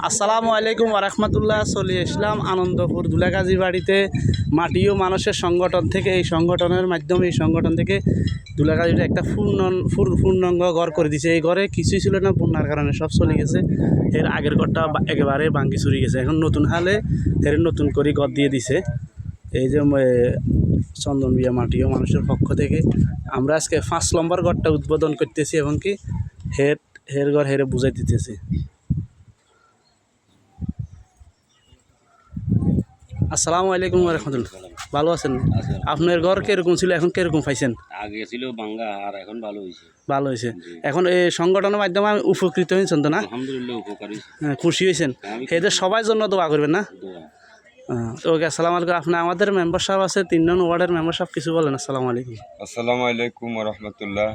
আসসালামু আলাইকুম ওরহমতুল্লাহ। চলে আসলাম আনন্দপুর দুলাগাজী বাড়িতে মাটি ও মানুষের সংগঠন থেকে। এই সংগঠনের মাধ্যমে এই সংগঠন থেকে দুলাগাজীটা একটা পূর্ণাঙ্গ ঘর করে দিয়েছে। এই ঘরে কিছুই ছিল না, বন্যার কারণে সব চলে গেছে। এর আগের ঘরটা একেবারে ভাঙ্গি চুরি গেছে। এখন নতুন হালে এর নতুন করে ঘর দিয়ে দিছে। এই যে চন্দন বিয়া মাটি ও মানুষের পক্ষ থেকে আমরা আজকে 5 নম্বর ঘরটা উদ্বোধন করতেছি এবং কি হের ঘর হেরে বুঝাই দিতেছি। আসসালামু আলাইকুম রহমতুল্লাহ। ভালো আছেন? আপনার ঘর কিরকম ছিল, এখন কিরকম পাইছেন? আগে ছিল ভাঙ্গা, আর এখন ভালো হয়েছে। ভালো হয়েছে। এখন এই সংগঠনের মাধ্যমে আমি উপকৃত হয়েছেন তো না? আলহামদুলিল্লাহ উপকার হয়েছে। হ্যাঁ, খুশি হয়েছেন। এদের সবাই জন্য দোয়া করবেন না? তো ওকে, আসসালামু আলাইকুম। আপনি আমাদের মেম্বার সাহেব আছে 3 নং ওয়ার্ডের মেম্বার সাহেব, কিছু বলেন। আসসালামু আলাইকুম। আসসালামু আলাইকুম রহমতুল্লাহ।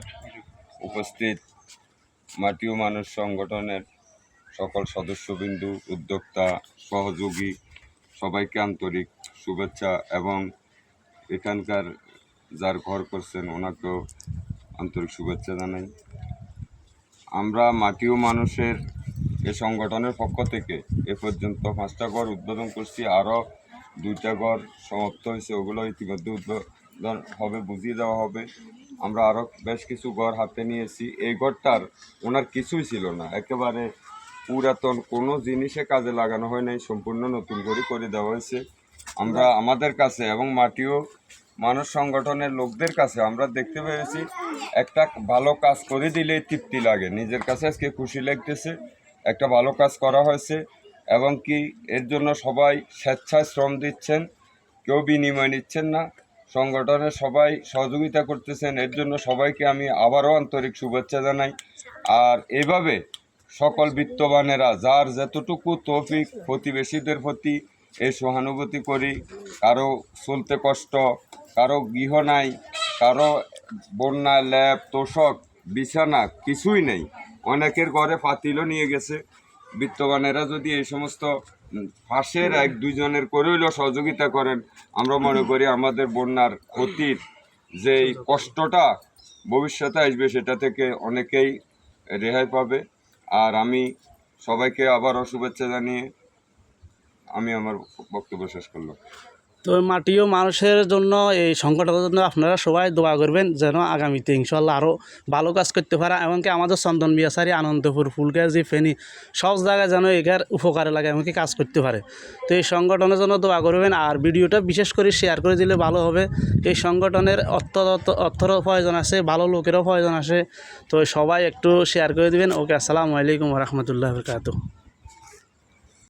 উপস্থিত মাটি ও মানুষ সংগঠনের সকল সদস্যবিন্দু, উদ্যোক্তা, সহযোগী সবাইকে আন্তরিক শুভেচ্ছা এবং এখানকার যার ঘর করছেন ওনাকেও আন্তরিক শুভেচ্ছা জানাই। আমরা মাটি ও মানুষের এ সংগঠনের পক্ষ থেকে এ পর্যন্ত 5টা ঘর উদ্বোধন করছি, আরও 2টা ঘর সমাপ্ত হয়েছে, ওগুলো ইতিমধ্যে উদ্বোধন হবে, বুঝিয়ে দেওয়া হবে। আমরা আরও বেশ কিছু ঘর হাতে নিয়েছি। এই ঘরটার ওনার কিছুই ছিল না, একেবারে পুরাতন কোনো জিনিসে কাজে লাগানো হয় নাই, সম্পূর্ণ নতুন করে দেওয়া হয়েছে। আমরা আমাদের কাছে এবং মাটিও মানুষ সংগঠনের লোকদের কাছে আমরা দেখতে পেরেছি একটা ভালো কাজ করে দিলেই তৃপ্তি লাগে। নিজের কাছে আজকে খুশি লাগতেছে, একটা ভালো কাজ করা হয়েছে এবং কি এর জন্য সবাই স্বেচ্ছায় শ্রম দিচ্ছেন, কেউ বিনিময় নিচ্ছেন না। সংগঠনের সবাই সহযোগিতা করতেছেন, এর জন্য সবাইকে আমি আবারও আন্তরিক শুভেচ্ছা জানাই। আর এভাবে সকল বিত্তবানেরা যার যতটুকু তৌফিক প্রতিবেশীদের প্রতি এই সহানুভূতি করি। কারো চলতে কষ্ট, কারো গৃহ নাই, কারো বন্যা, ল্যাব, তোষক, বিছানা কিছুই নেই, অনেকের ঘরে পাতিলও নিয়ে গেছে। বিত্তবানেরা যদি এই সমস্ত পাশের 1-2 জনের করে হইলেও সহযোগিতা করেন, আমরা মনে করি আমাদের বন্যার ক্ষতির যেই কষ্টটা ভবিষ্যতে আসবে সেটা থেকে অনেকেই রেহাই পাবে। আর আমি সবাইকে আবারও শুভেচ্ছা জানিয়ে আমি আমার বক্তব্য শেষ করলাম। তো মাটি ও মানুষের জন্য এই সংগঠনের জন্য আপনারা সবাই দোয়া করবেন যেন আগামীতে ইনশাল্লাহ আরও ভালো কাজ করতে পারে। এমনকি আমাদের চন্দন বিয়াসারি, আনন্দপুর, ফুলগাজী, ফেনী সব জায়গায় যেন এগার উপকারে লাগে, এমনকি কাজ করতে পারে। তো এই সংগঠনের জন্য দোয়া করবেন। আর ভিডিওটা বিশেষ করে শেয়ার করে দিলে ভালো হবে। এই সংগঠনের অর্থেরও প্রয়োজন আছে, ভালো লোকেরও প্রয়োজন আছে। তো সবাই একটু শেয়ার করে দিবেন। ওকে, আসসালামু আলাইকুম রহমতুল্লাহ বরকাতুহু।